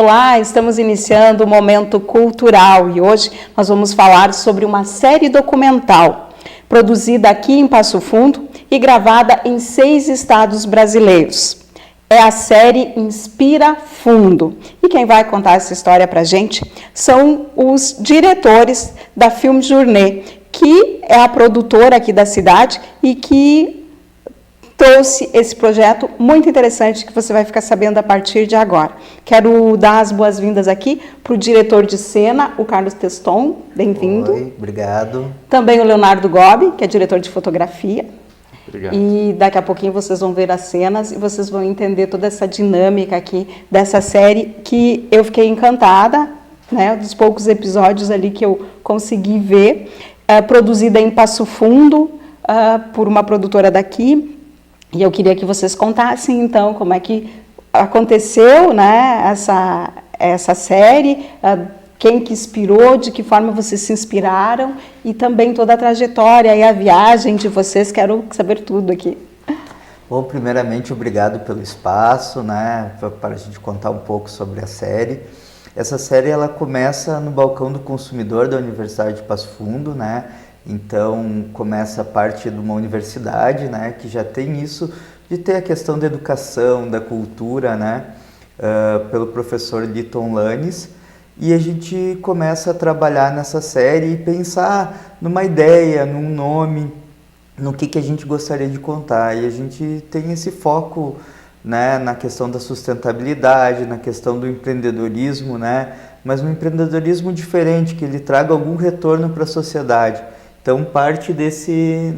Olá, estamos iniciando o Momento Cultural e hoje nós vamos falar sobre uma série documental produzida aqui em Passo Fundo e gravada em 6 estados brasileiros. É a série Inspira Fundo. E quem vai contar essa história pra gente são os diretores da Film Journée, que é a produtora aqui da cidade e que trouxe esse projeto muito interessante que você vai ficar sabendo a partir de agora. Quero dar as boas-vindas aqui para o diretor de cena, o Carlos Teston. Bem-vindo. Oi, obrigado. Também o Leonardo Gobi, que é diretor de fotografia. Obrigado. E daqui a pouquinho vocês vão ver as cenas e vocês vão entender toda essa dinâmica aqui dessa série que eu fiquei encantada, né, dos poucos episódios ali que eu consegui ver, produzida em Passo Fundo, por uma produtora daqui. E eu queria que vocês contassem, então, como é que aconteceu, né, essa série, quem que inspirou, de que forma vocês se inspiraram e também toda a trajetória e a viagem de vocês. Quero saber tudo aqui. Bom, primeiramente, obrigado pelo espaço, né, para a gente contar um pouco sobre a série. Essa série, ela começa no balcão do consumidor da Universidade de Passo Fundo, né. Então, começa a parte de uma universidade, né, que já tem isso de ter a questão da educação, da cultura, né, pelo professor Liton Lanes, e a gente começa a trabalhar nessa série e pensar numa ideia, num nome, no que a gente gostaria de contar. E a gente tem esse foco, né, na questão da sustentabilidade, na questão do empreendedorismo, né, mas um empreendedorismo diferente, que ele traga algum retorno para a sociedade. Então, parte desse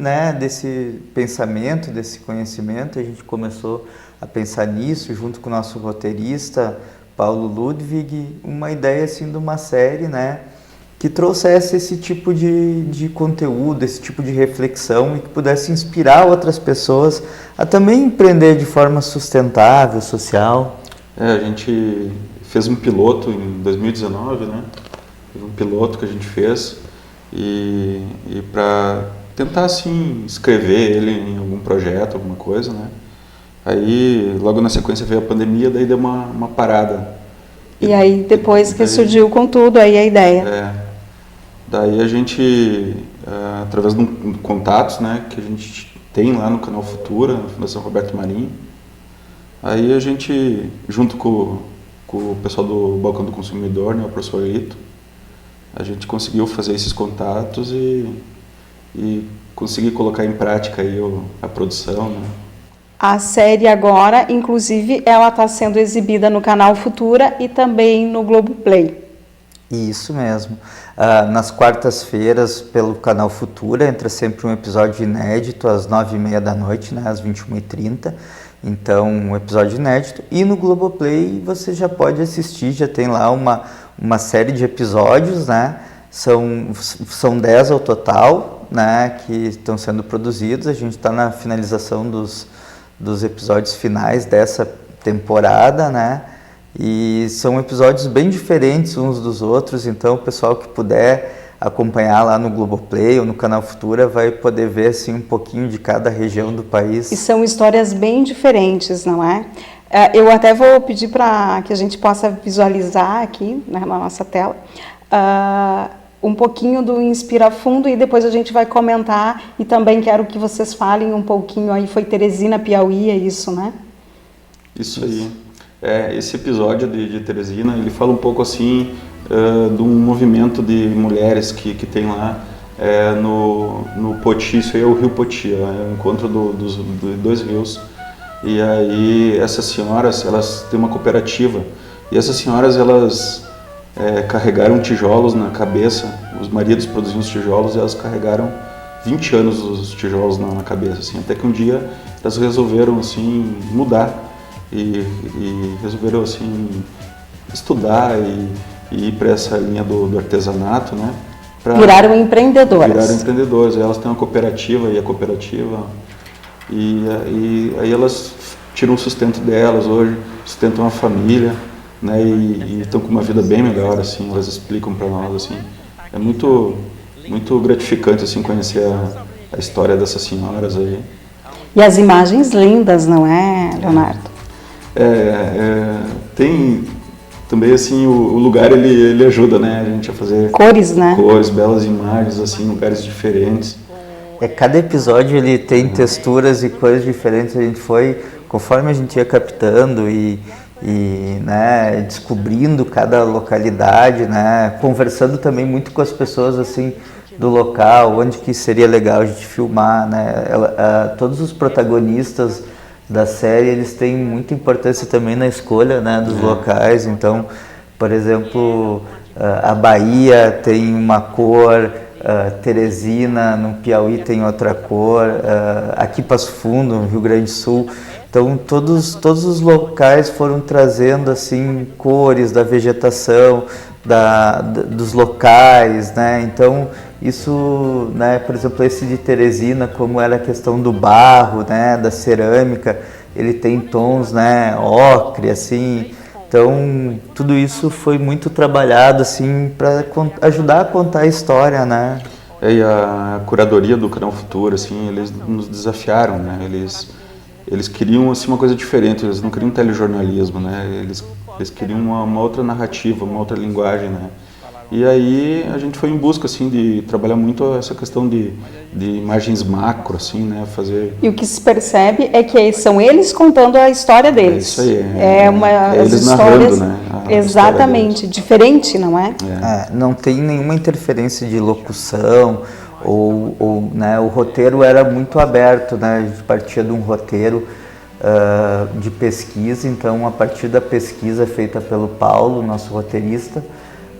pensamento, desse conhecimento, a gente começou a pensar nisso, junto com o nosso roteirista, Paulo Ludwig, uma ideia assim de uma série, né, que trouxesse esse tipo de conteúdo, esse tipo de reflexão e que pudesse inspirar outras pessoas a também empreender de forma sustentável, social. A gente fez um piloto em 2019, né, um piloto que a gente fez, e para tentar assim escrever ele em algum projeto, alguma coisa, né? Aí logo na sequência veio a pandemia, daí deu uma parada. E aí depois que surgiu com tudo aí a ideia. Daí a gente, através de contatos, né, que a gente tem lá no Canal Futura, na Fundação Roberto Marinho, aí a gente, junto com o pessoal do Balcão do Consumidor, né, o professor Lito, a gente conseguiu fazer esses contatos e conseguir colocar em prática aí a produção, né? A série agora, inclusive, ela está sendo exibida no Canal Futura e também no Globoplay. Isso mesmo. Nas quartas-feiras, pelo Canal Futura, entra sempre um episódio inédito às 9h30 da noite, né, às 21h30. Então, um episódio inédito. E no Globoplay você já pode assistir, já tem lá uma série de episódios, né? São 10 ao total, né, que estão sendo produzidos. A gente está na finalização dos episódios finais dessa temporada, né? E são episódios bem diferentes uns dos outros, então o pessoal que puder acompanhar lá no Globoplay ou no Canal Futura vai poder ver assim um pouquinho de cada região do país. E são histórias bem diferentes, não é? Eu até vou pedir para que a gente possa visualizar aqui, né, na nossa tela um pouquinho do Inspira Fundo e depois a gente vai comentar e também quero que vocês falem um pouquinho aí, foi Teresina, Piauí, é isso, né? Isso aí. Esse episódio de Teresina, ele fala um pouco assim de um movimento de mulheres que tem lá no Poti, isso aí é o Rio Poti, é o encontro dos dois rios. E aí essas senhoras, elas têm uma cooperativa e essas senhoras, elas carregaram tijolos na cabeça, os maridos produziam os tijolos e elas carregaram 20 anos os tijolos na cabeça, assim, até que um dia elas resolveram assim mudar e resolveram assim estudar e ir para essa linha do artesanato, né? Viraram empreendedoras. Viraram empreendedores, elas têm uma cooperativa e a cooperativa e aí elas tiram o sustento delas hoje, sustentam a família, né, e estão com uma vida bem melhor, assim, elas explicam para nós, assim, é muito gratificante, assim, conhecer a história dessas senhoras aí. E as imagens lindas, não é, Leonardo? Tem também assim o lugar ele ajuda, né, a gente a fazer cores, né? Cores, belas imagens, assim, lugares diferentes. Cada episódio ele tem texturas e cores diferentes. A gente foi, conforme a gente ia captando e né, descobrindo cada localidade, né, conversando também muito com as pessoas assim do local, onde que seria legal a gente filmar, né? Todos os protagonistas da série, eles têm muita importância também na escolha, né, dos locais. Então, por exemplo, a Bahia tem uma cor, Teresina no Piauí tem outra cor, aqui Passo Fundo, no Rio Grande do Sul. Então todos os locais foram trazendo assim cores da vegetação, dos locais, né? Então isso, né? Por exemplo, esse de Teresina, como era a questão do barro, né? Da cerâmica, ele tem tons, né? Ocre, assim. Então tudo isso foi muito trabalhado assim para ajudar a contar a história, né? E a curadoria do Canal Futuro, assim, eles nos desafiaram, né? Eles queriam assim uma coisa diferente, eles não queriam telejornalismo, né? Eles queriam uma outra narrativa, uma outra linguagem, né? E aí a gente foi em busca assim de trabalhar muito essa questão de imagens macro, assim, né? Fazer. E o que se percebe é que são eles contando a história deles. Isso aí. As eles histórias, narrando, né? Exatamente, diferente, não é? Não tem nenhuma interferência de locução. Né, o roteiro era muito aberto, né? A gente partia de um roteiro de pesquisa, então a partir da pesquisa feita pelo Paulo, nosso roteirista,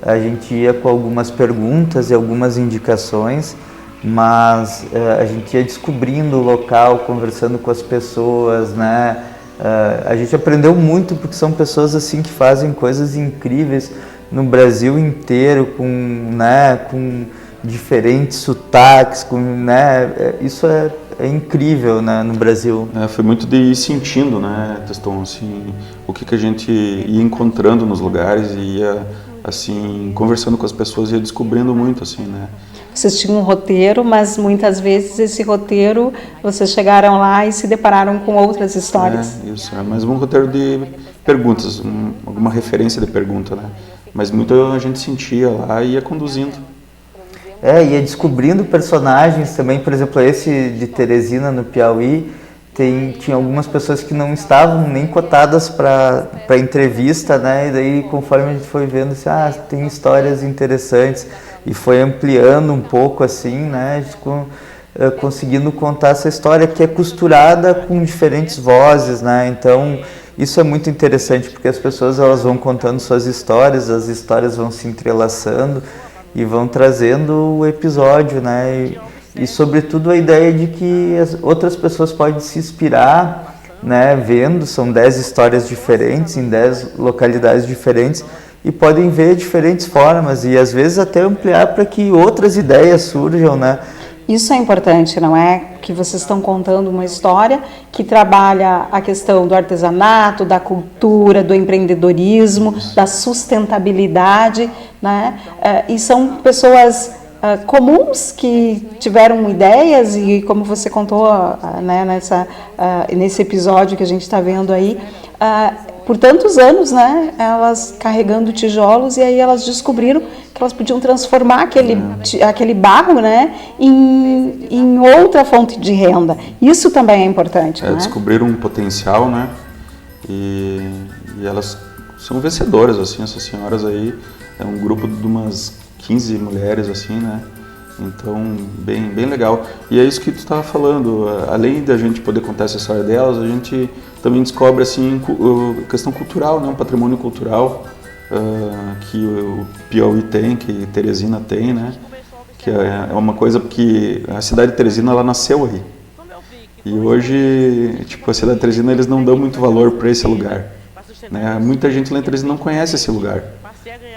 a gente ia com algumas perguntas e algumas indicações, mas a gente ia descobrindo o local, conversando com as pessoas, né? A gente aprendeu muito porque são pessoas assim que fazem coisas incríveis no Brasil inteiro, com diferentes sotaques, né? Isso é incrível, né, no Brasil. Foi muito de ir sentindo, né, Teston, assim, o que a gente ia encontrando nos lugares e ia, assim, conversando com as pessoas e ia descobrindo muito, assim, né. Vocês tinham um roteiro, mas muitas vezes esse roteiro, vocês chegaram lá e se depararam com outras histórias. Isso, mais um roteiro de perguntas, alguma referência de pergunta, né, mas muito a gente sentia lá e ia conduzindo. Ia descobrindo personagens também, por exemplo, esse de Teresina no Piauí, tinha algumas pessoas que não estavam nem cotadas para entrevista, né? E daí, conforme a gente foi vendo, assim, tem histórias interessantes, e foi ampliando um pouco assim, né? A gente conseguindo contar essa história que é costurada com diferentes vozes, né? Então isso é muito interessante, porque as pessoas elas vão contando suas histórias, as histórias vão se entrelaçando e vão trazendo o episódio, né? E sobretudo a ideia de que as outras pessoas podem se inspirar, né? Vendo, são 10 histórias diferentes, em 10 localidades diferentes, e podem ver diferentes formas e às vezes até ampliar para que outras ideias surjam, né? Isso é importante, não é? Que vocês estão contando uma história que trabalha a questão do artesanato, da cultura, do empreendedorismo, da sustentabilidade, né? E são pessoas comuns que tiveram ideias e, como você contou, né, nesse episódio que a gente está vendo aí, por tantos anos, né, elas carregando tijolos, e aí elas descobriram que elas podiam transformar aquele barro, né, em outra fonte de renda. Isso também é importante, né? Descobriram um potencial, né, e elas são vencedoras, assim, essas senhoras aí, é um grupo de umas 15 mulheres, assim, né, então bem legal. E é isso que tu estava falando, além da gente poder contar essa história delas, a gente também descobre, assim, questão cultural, né, um patrimônio cultural que o Piauí tem, que Teresina tem, né, que é uma coisa que a cidade de Teresina, ela nasceu aí. E hoje, tipo, a cidade de Teresina, eles não dão muito valor para esse lugar, né, muita gente lá em Teresina não conhece esse lugar,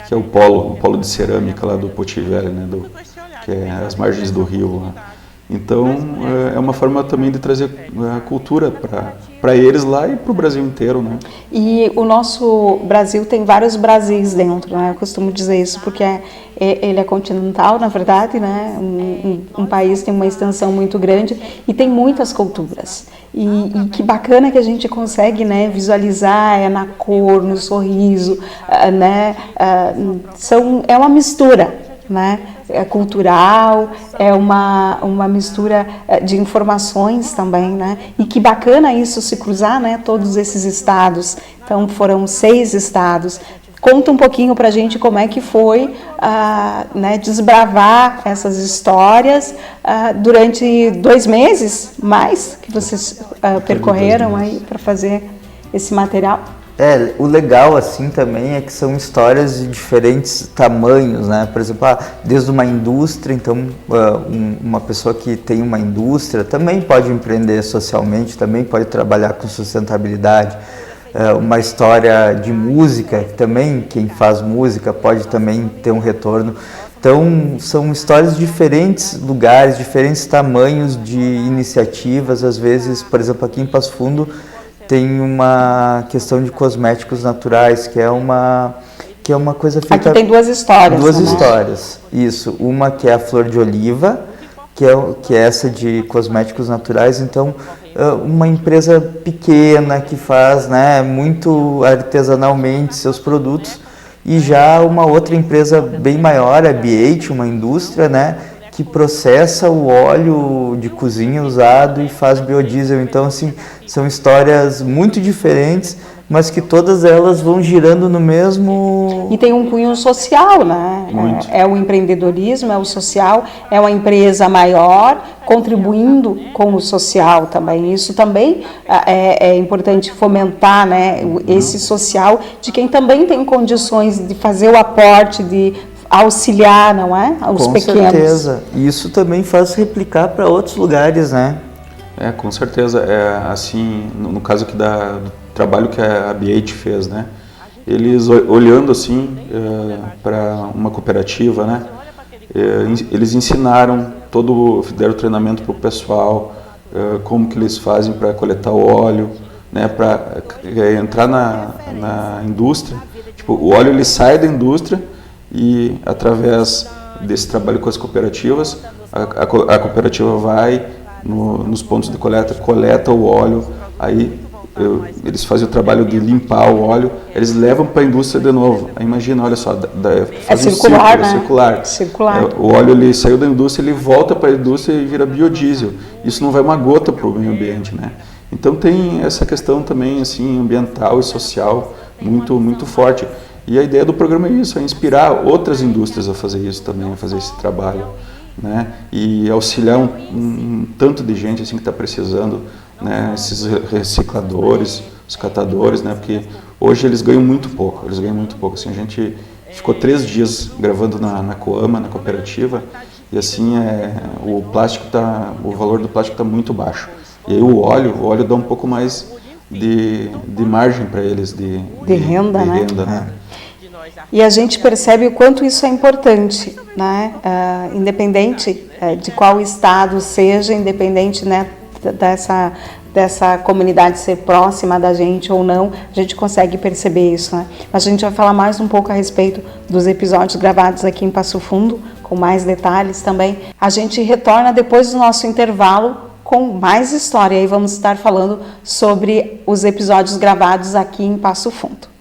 que é o polo de cerâmica lá do Poti Velho, né, que é as margens do rio lá. Então, é uma forma também de trazer a cultura para eles lá e para o Brasil inteiro, né? E o nosso Brasil tem vários Brasis dentro, né? Eu costumo dizer isso porque ele é continental, na verdade, né? Um país tem uma extensão muito grande e tem muitas culturas. E que bacana que a gente consegue, né, visualizar na cor, no sorriso, né? É uma mistura, né? É cultural, é uma mistura de informações também, né? E que bacana isso se cruzar, né? Todos esses estados. Então foram 6 estados. Conta um pouquinho pra gente como é que foi né, desbravar essas histórias durante 2 meses, mais que vocês percorreram aí para fazer esse material. O legal assim também é que são histórias de diferentes tamanhos, né? Por exemplo, desde uma indústria, então uma pessoa que tem uma indústria também pode empreender socialmente, também pode trabalhar com sustentabilidade. Uma história de música, que também quem faz música pode também ter um retorno. Então, são histórias de diferentes lugares, diferentes tamanhos de iniciativas. Às vezes, por exemplo, aqui em Passo Fundo, tem uma questão de cosméticos naturais, que é uma coisa feita... Aqui tem 2 histórias. 2 histórias, isso. Uma que é a flor de oliva, que é essa de cosméticos naturais. Então, uma empresa pequena que faz, né, muito artesanalmente seus produtos, e já uma outra empresa bem maior, a BH, uma indústria, né, que processa o óleo de cozinha usado e faz biodiesel. Então, assim, são histórias muito diferentes, mas que todas elas vão girando no mesmo... E tem um cunho social, né? Muito. É o empreendedorismo, é o social, é uma empresa maior contribuindo com o social também. Isso também é importante fomentar, né? Esse social de quem também tem condições de fazer o aporte, de auxiliar, não é? Os pequenos. Com certeza. E isso também faz replicar para outros lugares, né? Com certeza. Assim, no caso aqui do trabalho que a BH fez, né? Eles olhando assim para uma cooperativa, né? Eles ensinaram fizeram treinamento para o pessoal, como que eles fazem para coletar o óleo, né? Para entrar na indústria. Tipo, o óleo ele sai da indústria e através desse trabalho com as cooperativas, a cooperativa vai nos pontos de coleta o óleo, aí eles fazem o trabalho de limpar o óleo, eles levam para a indústria de novo. Aí imagina, olha só, faz circular, um círculo, né? circular. O óleo ele saiu da indústria, ele volta para a indústria e vira biodiesel. Isso não vai uma gota para o meio ambiente, né? Então tem essa questão também assim ambiental e social muito muito forte. E a ideia do programa é isso, é inspirar outras indústrias a fazer isso também, a fazer esse trabalho, né? E auxiliar um tanto de gente assim que está precisando, né? Esses recicladores, os catadores, né? Porque hoje eles ganham muito pouco, assim, a gente ficou 3 dias gravando na Coama, na cooperativa, e assim o valor do plástico está muito baixo. E aí o óleo dá um pouco mais de margem para eles, de renda, de né? Renda, né? E a gente percebe o quanto isso é importante, né? Independente de qual estado seja, independente, né, dessa comunidade ser próxima da gente ou não, a gente consegue perceber isso, né? Mas a gente vai falar mais um pouco a respeito dos episódios gravados aqui em Passo Fundo, com mais detalhes também. A gente retorna depois do nosso intervalo com mais história, e vamos estar falando sobre os episódios gravados aqui em Passo Fundo.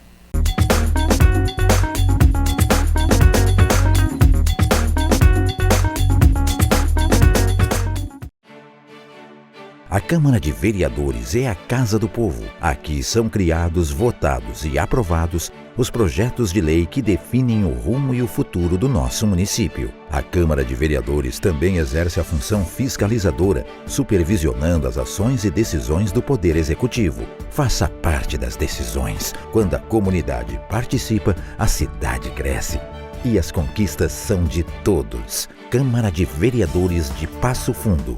A Câmara de Vereadores é a Casa do Povo. Aqui são criados, votados e aprovados os projetos de lei que definem o rumo e o futuro do nosso município. A Câmara de Vereadores também exerce a função fiscalizadora, supervisionando as ações e decisões do Poder Executivo. Faça parte das decisões. Quando a comunidade participa, a cidade cresce. E as conquistas são de todos. Câmara de Vereadores de Passo Fundo.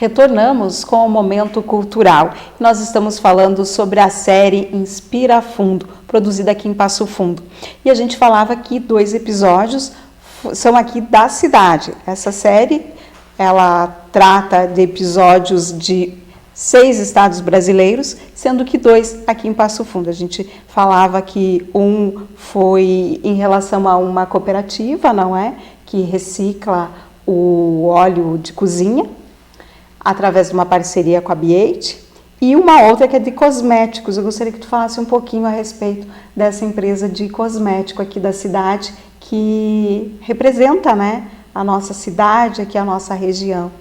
Retornamos com o Momento Cultural. Nós estamos falando sobre a série Inspira Fundo, produzida aqui em Passo Fundo. E a gente falava que 2 episódios são aqui da cidade. Essa série, ela trata de episódios de 6 estados brasileiros, sendo que 2 aqui em Passo Fundo. A gente falava que um foi em relação a uma cooperativa, não é? Que recicla o óleo de cozinha, através de uma parceria com a B8, e uma outra que é de cosméticos. Eu gostaria que tu falasse um pouquinho a respeito dessa empresa de cosmético aqui da cidade, que representa, né, a nossa cidade, aqui a nossa região.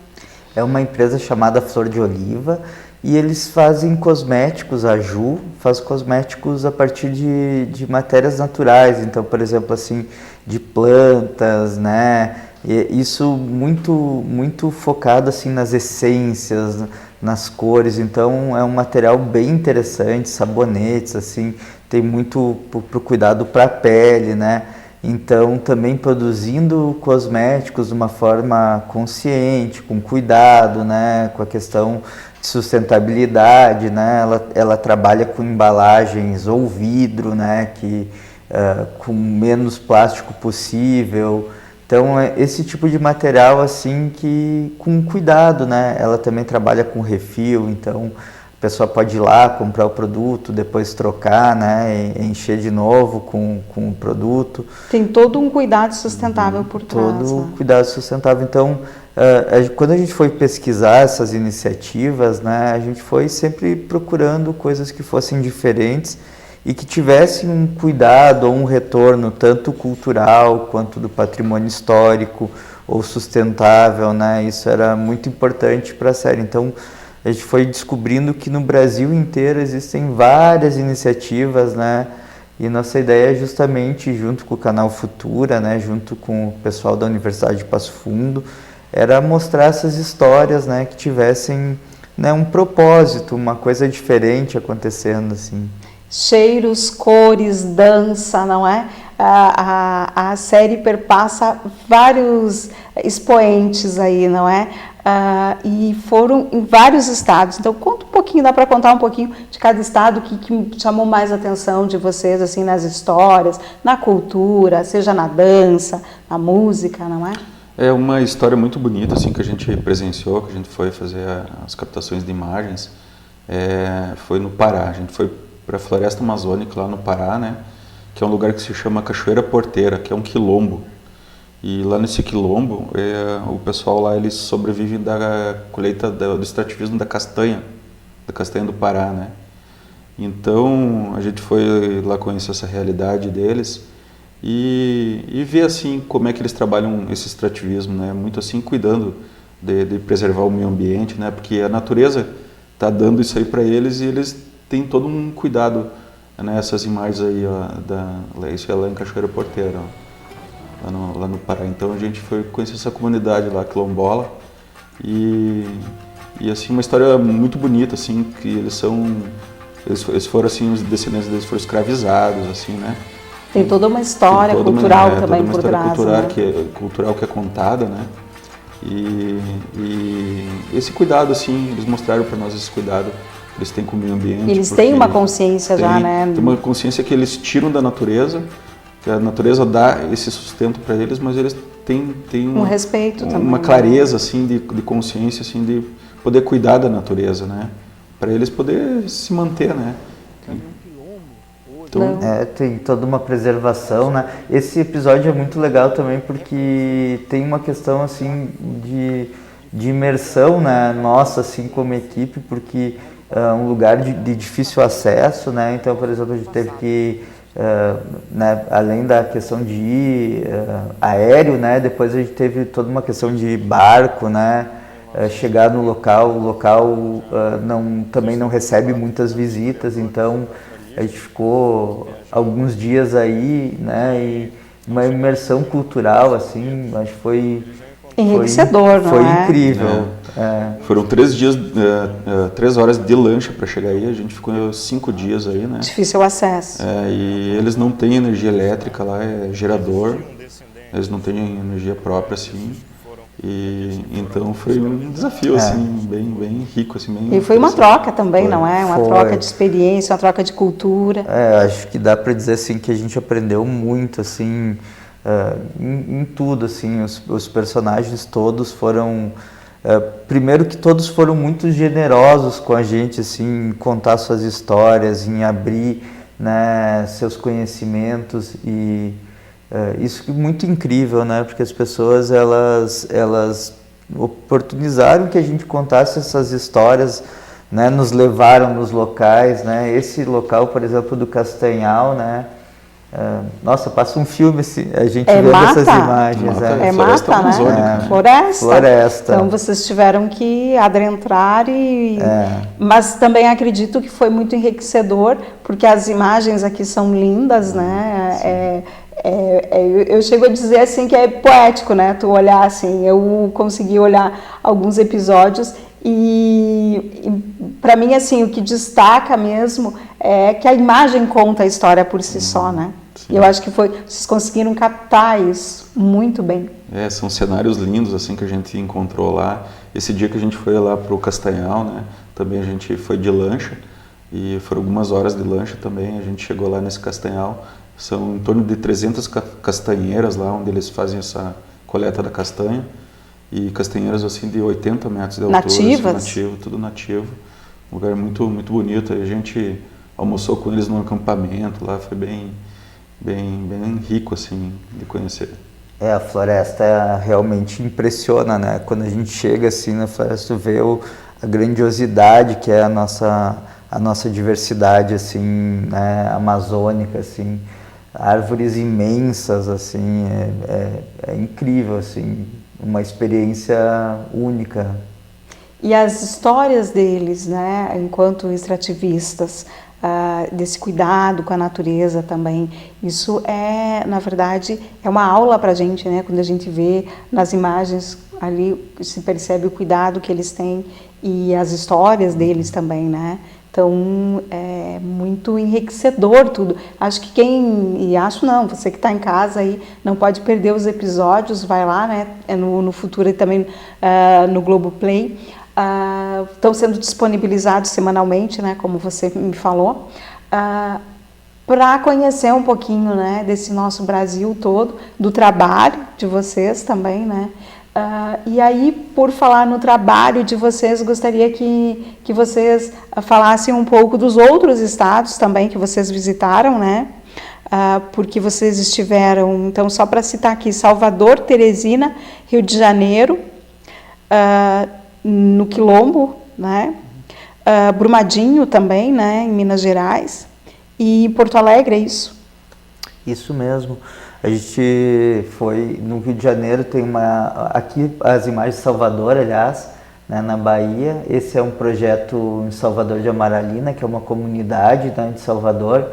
É uma empresa chamada Flor de Oliva e eles fazem cosméticos, a Ju faz cosméticos a partir de matérias naturais, então, por exemplo, assim, de plantas, né? E isso muito focado assim nas essências, nas cores, então é um material bem interessante, sabonetes, assim, tem muito pro cuidado para a pele, né? Então também produzindo cosméticos de uma forma consciente, com cuidado, né? Com a questão de sustentabilidade, né? Ela trabalha com embalagens ou vidro, né? Com menos plástico possível. Então, é esse tipo de material, assim, que com cuidado, né? Ela também trabalha com refil, então a pessoa pode ir lá, comprar o produto, depois trocar, né? E encher de novo com o produto. Tem todo um cuidado sustentável por trás. Todo né? cuidado sustentável. Então, quando a gente foi pesquisar essas iniciativas, né? A gente foi sempre procurando coisas que fossem diferentes e que tivessem um cuidado ou um retorno tanto cultural quanto do patrimônio histórico ou sustentável, né? Isso era muito importante para a série. Então, a gente foi descobrindo que no Brasil inteiro existem várias iniciativas, né? E nossa ideia é justamente, junto com o canal Futura, né? Junto com o pessoal da Universidade de Passo Fundo, era mostrar essas histórias, né? Que tivessem, né, um propósito, uma coisa diferente acontecendo, assim. Cheiros, cores, dança, não é? A série perpassa vários expoentes aí, não é? E foram em vários estados. Então, conta um pouquinho, dá para contar um pouquinho de cada estado que chamou mais atenção de vocês, assim, nas histórias, na cultura, seja na dança, na música, não é? É uma história muito bonita, assim, que a gente presenciou, que a gente foi fazer as captações de imagens. Foi no Pará, a gente foi para a Floresta Amazônica, lá no Pará, né? Que é um lugar que se chama Cachoeira Porteira, que é um quilombo. E lá nesse quilombo, o pessoal lá, eles sobrevivem da colheita do extrativismo da castanha do Pará, né? Então, a gente foi lá conhecer essa realidade deles e ver, assim, como é que eles trabalham esse extrativismo, né? Muito, assim, cuidando de preservar o meio ambiente, né? Porque a natureza está dando isso aí para eles e eles tem todo um cuidado, né? Essas imagens aí, ó, isso é lá em Cachoeira Porteira, ó, lá no Pará. Então a gente foi conhecer essa comunidade lá, quilombola, e assim, uma história muito bonita, assim, que eles foram, assim, os descendentes deles foram escravizados, assim, né? Tem toda uma história cultural também por trás. Cultural que é contada, né? E esse cuidado, assim, eles mostraram para nós esse cuidado. Eles têm com o meio ambiente. Eles têm uma consciência já, né? Tem uma consciência que eles tiram da natureza, que a natureza dá esse sustento para eles, mas eles têm um respeito também. Uma clareza, assim, de consciência, assim, de poder cuidar da natureza, né? Para eles poder se manter, né? Então, tem toda uma preservação, né? Esse episódio é muito legal também porque tem uma questão, assim, de imersão, né? Nossa, assim, como equipe, porque um lugar de difícil acesso, né? Então, por exemplo, a gente teve que, né, além da questão de ir aéreo, né? Depois a gente teve toda uma questão de barco, né? Chegar no local, o local também não recebe muitas visitas, então a gente ficou alguns dias aí, né? E uma imersão cultural, assim, acho que foi enriquecedor, não é? Foi incrível. Foram 3 dias, 3 horas de lancha para chegar aí, a gente ficou 5 dias aí, né? Difícil acesso. E eles não têm energia elétrica lá, é gerador, eles não têm energia própria, assim. E então foi um desafio assim, bem rico, assim, bem. E foi uma troca também, não é? Uma Foi. troca de experiência, uma troca de cultura. Acho que dá para dizer assim que a gente aprendeu muito assim em tudo, assim, os personagens todos foram primeiro que todos foram muito generosos com a gente, assim, em contar suas histórias, em abrir, né, seus conhecimentos, e isso é muito incrível, né, porque as pessoas elas oportunizaram que a gente contasse essas histórias, né, nos levaram nos locais, né, esse local, por exemplo, do Castanhal, né, nossa, passa um filme assim, a gente vê essas imagens. Floresta amazônica. Floresta. Então vocês tiveram que adentrar mas também acredito que foi muito enriquecedor, porque as imagens aqui são lindas, né? Eu chego a dizer assim que é poético, né? Tu olhar assim, eu consegui olhar alguns episódios e para mim assim o que destaca mesmo é que a imagem conta a história por si só, né? Sim. Eu acho que vocês conseguiram captar isso muito bem. São cenários lindos assim que a gente encontrou lá. Esse dia que a gente foi lá para o Castanhal, né? Também a gente foi de lancha e foram algumas horas de lancha também. A gente chegou lá nesse Castanhal. São em torno de 300 castanheiras lá onde eles fazem essa coleta da castanha. E castanheiras assim de 80 metros de altura. Nativas? Assim, nativo, tudo nativo. Um lugar muito, muito bonito. A gente almoçou com eles no acampamento lá, foi bem rico assim de conhecer. A floresta realmente impressiona, né? Quando a gente chega assim na floresta, vê a grandiosidade que é a nossa diversidade assim, né? Amazônica, assim, árvores imensas, assim, é incrível, assim, uma experiência única. E as histórias deles, né? Enquanto extrativistas, desse cuidado com a natureza também. Isso na verdade, é uma aula para a gente, né? Quando a gente vê nas imagens ali, se percebe o cuidado que eles têm e as histórias deles também, né? Então, é muito enriquecedor tudo. Acho que você que está em casa aí, não pode perder os episódios, vai lá, né? No futuro e também no Globoplay. Estão sendo disponibilizados semanalmente, né, como você me falou, para conhecer um pouquinho, né, desse nosso Brasil todo, do trabalho de vocês também, né. E aí, por falar no trabalho de vocês, gostaria que vocês falassem um pouco dos outros estados também que vocês visitaram, né, porque vocês estiveram, então, só para citar aqui, Salvador, Teresina, Rio de Janeiro, no Quilombo, né? Brumadinho também, né? Em Minas Gerais, e Porto Alegre, é isso? Isso mesmo. A gente foi no Rio de Janeiro, tem aqui as imagens de Salvador, aliás, né, na Bahia. Esse é um projeto em Salvador de Amaralina, que é uma comunidade, né, de Salvador,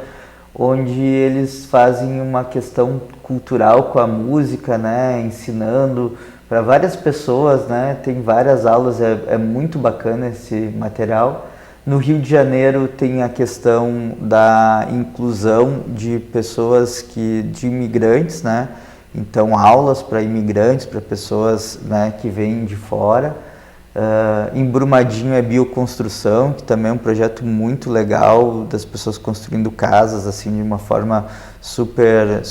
onde eles fazem uma questão cultural com a música, né, ensinando para várias pessoas, né? Tem várias aulas, é muito bacana esse material. No Rio de Janeiro tem a questão da inclusão de pessoas de imigrantes, né? Então aulas para imigrantes, para pessoas, né, que vêm de fora. Em Brumadinho é bioconstrução, que também é um projeto muito legal, das pessoas construindo casas assim de uma forma super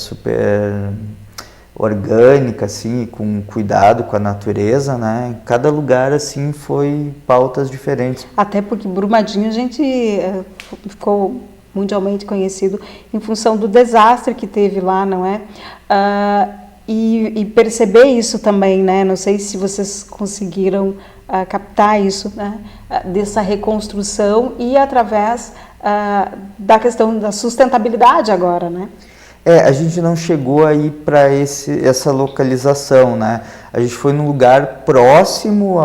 orgânica, assim, com cuidado com a natureza, né? Cada lugar, assim, foi pautas diferentes. Até porque Brumadinho a gente ficou mundialmente conhecido em função do desastre que teve lá, não é? E perceber isso também, né? Não sei se vocês conseguiram captar isso, né? Dessa reconstrução e através da questão da sustentabilidade agora, né? A gente não chegou aí para essa localização, né? A gente foi num lugar próximo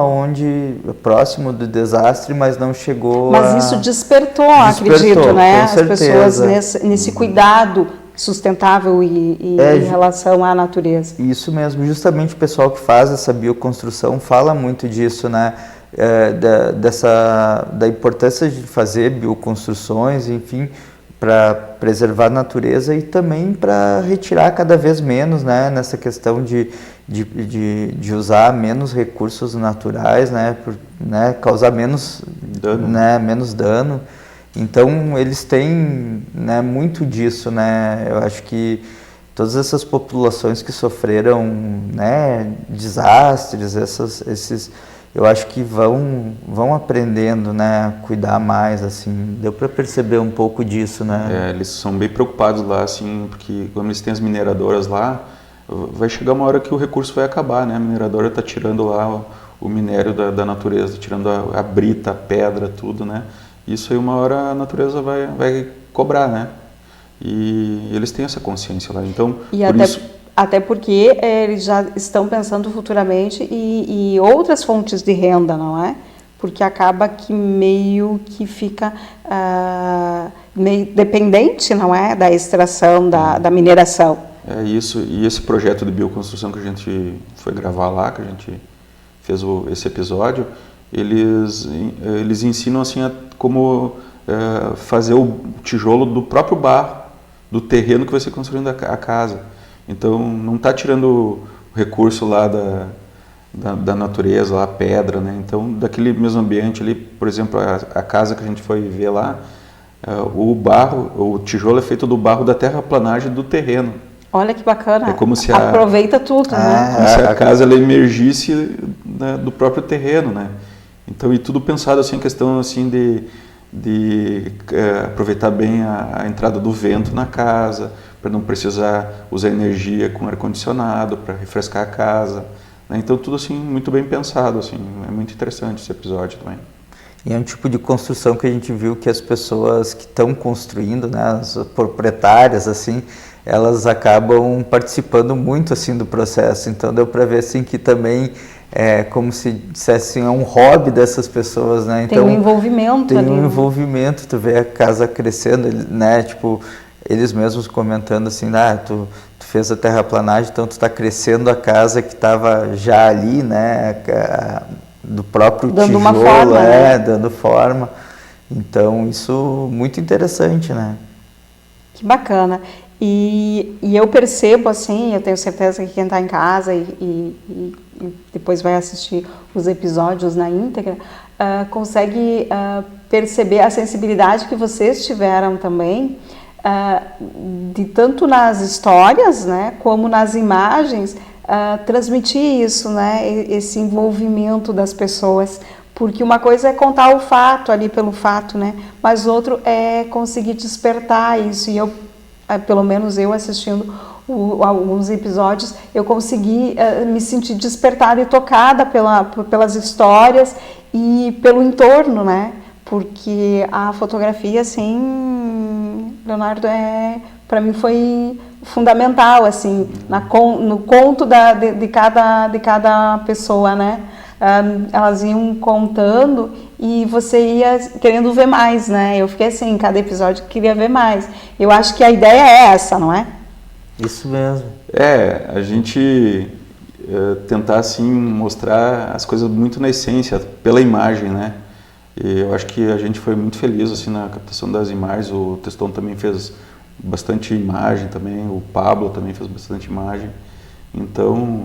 do desastre, mas não chegou. Mas isso despertou, acredito, né? As pessoas nesse cuidado sustentável e em relação à natureza. Isso mesmo, justamente o pessoal que faz essa bioconstrução fala muito disso, né? Da importância de fazer bioconstruções, enfim, para preservar a natureza e também para retirar cada vez menos, né, nessa questão de usar menos recursos naturais, né, causar menos dano. Né, menos dano. Então eles têm, né, muito disso, né. Eu acho que todas essas populações que sofreram, né, desastres, esses eu acho que vão aprendendo, né, a cuidar mais, assim. Deu para perceber um pouco disso, né? Eles são bem preocupados lá, assim, porque quando eles têm as mineradoras lá, vai chegar uma hora que o recurso vai acabar, né? A mineradora está tirando lá o minério da natureza, tirando a brita, a pedra, tudo, né? Isso aí uma hora a natureza vai cobrar, né? E eles têm essa consciência lá, então Até porque eles já estão pensando futuramente e outras fontes de renda, não é? Porque acaba que meio que fica meio dependente, não é? Da extração, da mineração. É isso, e esse projeto de bioconstrução que a gente foi gravar lá, que a gente fez esse episódio, eles ensinam assim como fazer o tijolo do próprio barro, do terreno que vai ser construindo a casa. Então, não está tirando o recurso lá da natureza, lá, a pedra, né? Então, daquele mesmo ambiente ali, por exemplo, a casa que a gente foi ver lá, o tijolo é feito do barro da terraplanagem do terreno. Olha que bacana, é como se aproveita tudo, né? Como se a casa ela emergisse, né, do próprio terreno, né? Então, e tudo pensado assim, em questão assim de aproveitar bem a entrada do vento na casa, para não precisar usar energia com ar-condicionado, para refrescar a casa, né? Então tudo assim muito bem pensado, assim, é muito interessante esse episódio também. E é um tipo de construção que a gente viu que as pessoas que estão construindo, né, as proprietárias, assim, elas acabam participando muito assim do processo. Então deu para ver assim que também como se dissesse, é um hobby dessas pessoas, né? Então, tem um envolvimento tem ali. um envolvimento, tu vê a casa crescendo, né? Tipo, eles mesmos comentando assim, tu fez a terraplanagem, então tu está crescendo a casa que estava já ali, né? Do próprio dando tijolo, uma forma, né? Dando forma. Então, isso muito interessante, né? Que bacana. E eu percebo, assim, eu tenho certeza que quem está em casa e depois vai assistir os episódios na íntegra, consegue perceber a sensibilidade que vocês tiveram também, de tanto nas histórias, né, como nas imagens, transmitir isso, né, esse envolvimento das pessoas. Porque uma coisa é contar o fato ali pelo fato, né, mas outro é conseguir despertar isso. E eu, pelo menos eu assistindo alguns episódios, eu consegui me sentir despertada e tocada pelas histórias e pelo entorno, né? Porque a fotografia, assim, Leonardo, para mim foi fundamental, assim, no conto de cada pessoa, né? Elas iam contando e você ia querendo ver mais, né? Eu fiquei assim, em cada episódio queria ver mais. Eu acho que a ideia é essa, não é? Isso mesmo. A gente tentar assim mostrar as coisas muito na essência, pela imagem, né? E eu acho que a gente foi muito feliz assim na captação das imagens. O Teston também fez bastante imagem também, o Pablo também fez bastante imagem. Então,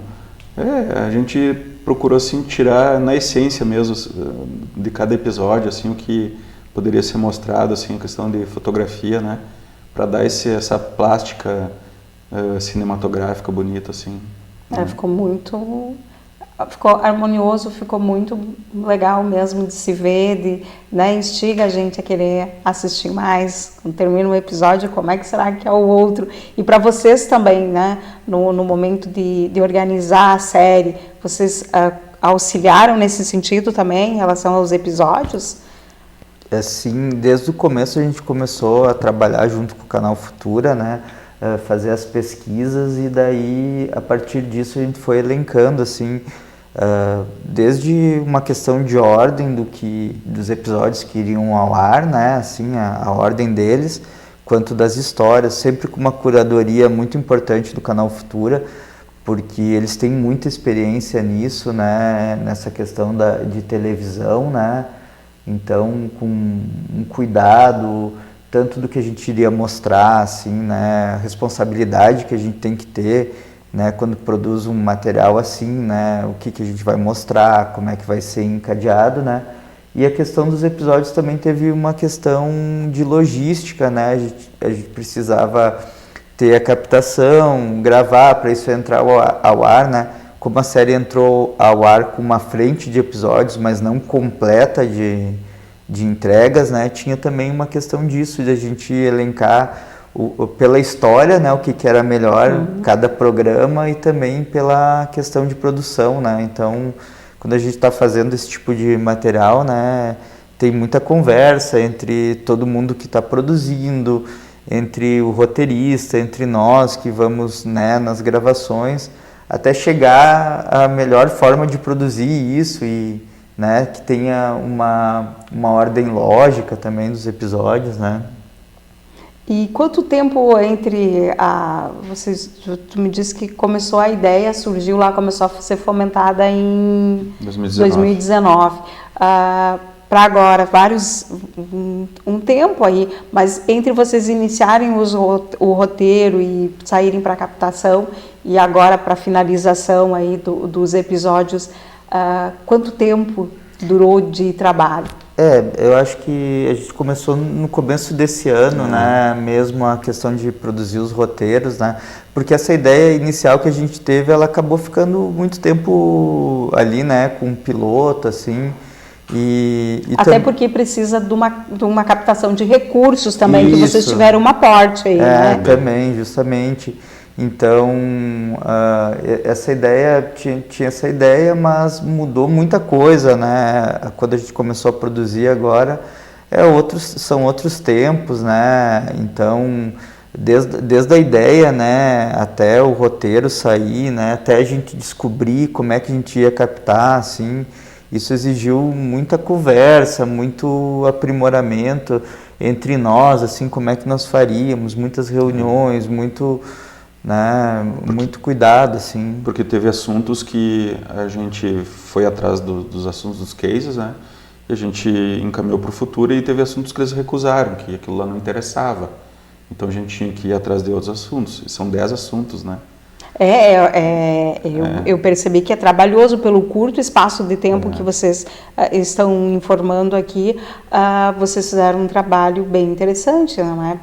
a gente procurou assim tirar na essência mesmo de cada episódio assim o que poderia ser mostrado, assim, a questão de fotografia, né? Para dar essa plástica cinematográfica bonita, assim. Ficou harmonioso, ficou muito legal mesmo de se ver, né, instiga a gente a querer assistir mais. Quando termina um episódio, como é que será que é o outro? E para vocês também, né, no momento de organizar a série, vocês auxiliaram nesse sentido também em relação aos episódios? Assim, desde o começo a gente começou a trabalhar junto com o Canal Futura, né, fazer as pesquisas, e daí a partir disso a gente foi elencando assim, desde uma questão de ordem dos episódios que iriam ao ar, né, assim, a ordem deles, quanto das histórias, sempre com uma curadoria muito importante do Canal Futura, porque eles têm muita experiência nisso, né, nessa questão de televisão, né, então com um cuidado tanto do que a gente iria mostrar, assim, né, a responsabilidade que a gente tem que ter, né, quando produz um material assim, né, o que a gente vai mostrar, como é que vai ser encadeado, né, e a questão dos episódios também teve uma questão de logística, né, a gente precisava ter a captação, gravar para isso entrar ao ar, né, como a série entrou ao ar com uma frente de episódios, mas não completa de entregas, né, tinha também uma questão disso, de a gente elencar pela história, né, o que era melhor cada programa, e também pela questão de produção, né, então quando a gente está fazendo esse tipo de material, né, tem muita conversa entre todo mundo que está produzindo, entre o roteirista, entre nós que vamos, né, nas gravações, até chegar à melhor forma de produzir isso e, né, que tenha uma ordem lógica também dos episódios, né. E quanto tempo entre tu me disse que começou a ideia, surgiu lá, começou a ser fomentada em 2019. Para agora, um tempo aí, mas entre vocês iniciarem o roteiro e saírem para a captação e agora para a finalização aí dos episódios, quanto tempo durou de trabalho? Eu acho que a gente começou no começo desse ano, né, mesmo a questão de produzir os roteiros, né, porque essa ideia inicial que a gente teve, ela acabou ficando muito tempo ali, né, com um piloto, assim, e até porque precisa de uma captação de recursos também, isso, que vocês tiveram um aporte aí, né? Também, justamente. Então, essa ideia, tinha essa ideia, mas mudou muita coisa, né? Quando a gente começou a produzir agora, são outros tempos, né? Então, desde a ideia, né, até o roteiro sair, né, até a gente descobrir como é que a gente ia captar, assim, isso exigiu muita conversa, muito aprimoramento entre nós, assim, como é que nós faríamos, muitas reuniões, muito cuidado, assim. Porque teve assuntos que a gente foi atrás dos assuntos dos cases, né? E a gente encaminhou para o futuro, e teve assuntos que eles recusaram, que aquilo lá não interessava. Então a gente tinha que ir atrás de outros assuntos. E são 10 assuntos, né? Eu percebi que é trabalhoso pelo curto espaço de tempo que vocês estão informando aqui. Vocês fizeram um trabalho bem interessante, não é?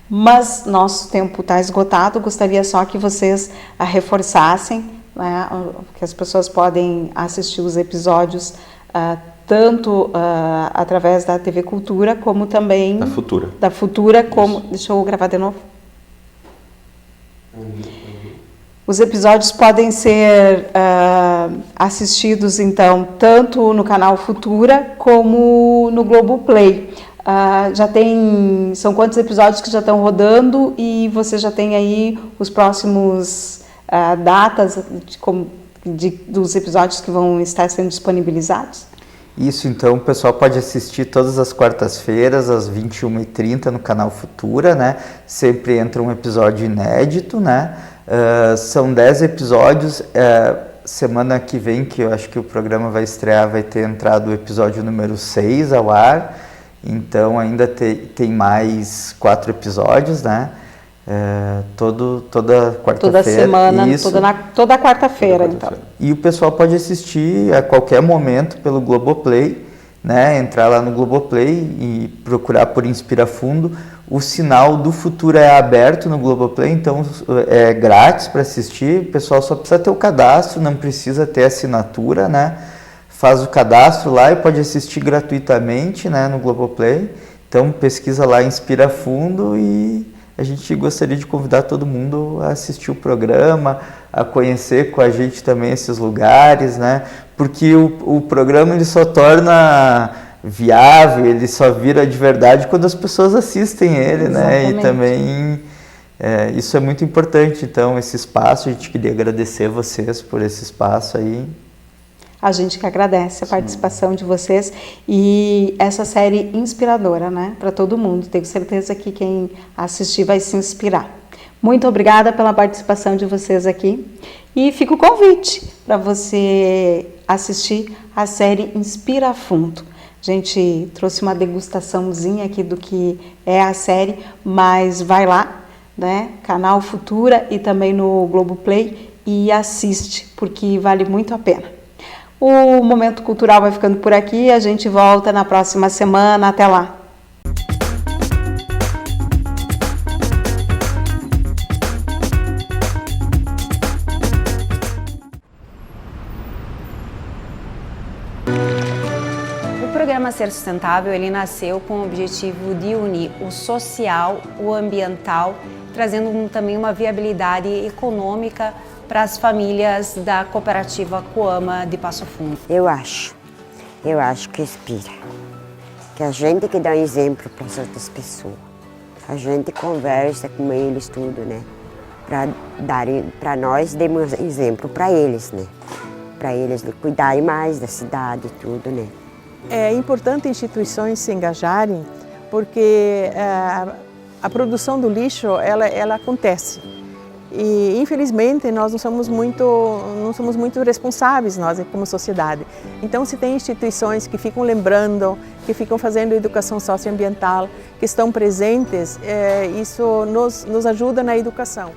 Mas nosso tempo está esgotado. Gostaria só que vocês reforçassem, né, que as pessoas podem assistir os episódios tanto através da TV Cultura, como também da Futura, como... Deixa eu gravar de novo. Os episódios podem ser assistidos, então, tanto no canal Futura como no Globoplay. São quantos episódios que já estão rodando, e você já tem aí os próximos datas dos episódios que vão estar sendo disponibilizados? Isso, então o pessoal pode assistir todas as quartas-feiras, às 21h30 no canal Futura, né? Sempre entra um episódio inédito, né? São 10 episódios. Semana que vem, que eu acho que o programa vai estrear, vai ter entrado o episódio número 6 ao ar. Então ainda tem mais 4 episódios, né? Toda quarta-feira. Toda semana, isso. Toda quarta-feira, então. E o pessoal pode assistir a qualquer momento pelo Globoplay, né? Entrar lá no Globoplay e procurar por Inspira Fundo. O sinal do Futuro é aberto no Globoplay, então é grátis para assistir. O pessoal só precisa ter o cadastro, não precisa ter assinatura, né? Faz o cadastro lá e pode assistir gratuitamente, né, no Globoplay. Então pesquisa lá Inspira Fundo, e a gente gostaria de convidar todo mundo a assistir o programa, a conhecer com a gente também esses lugares, né? Porque o programa ele só torna viável, ele só vira de verdade quando as pessoas assistem ele, Exatamente. Né? E também isso é muito importante. Então, esse espaço, a gente queria agradecer vocês por esse espaço aí. A gente que agradece a participação de vocês e essa série inspiradora, né, para todo mundo. Tenho certeza que quem assistir vai se inspirar. Muito obrigada pela participação de vocês aqui, e fica o convite para você assistir a série Inspira Fundo. gente trouxe uma degustaçãozinha aqui do que é a série, mas vai lá, né? Canal Futura e também no Globoplay e assiste, porque vale muito a pena. O Momento Cultural vai ficando por aqui, a gente volta na próxima semana, até lá! O programa Ser Sustentável, ele nasceu com o objetivo de unir o social, o ambiental, trazendo também uma viabilidade econômica para as famílias da cooperativa Coama de Passo Fundo. Eu acho que inspira, que a gente que dá exemplo para as outras pessoas, a gente conversa com eles tudo, né, para nós demos exemplo para eles, né, para eles cuidarem mais da cidade e tudo, né. É importante instituições se engajarem porque a produção do lixo ela acontece e infelizmente nós não somos muito responsáveis nós como sociedade. Então se tem instituições que ficam lembrando, que ficam fazendo educação socioambiental, que estão presentes, isso nos ajuda na educação.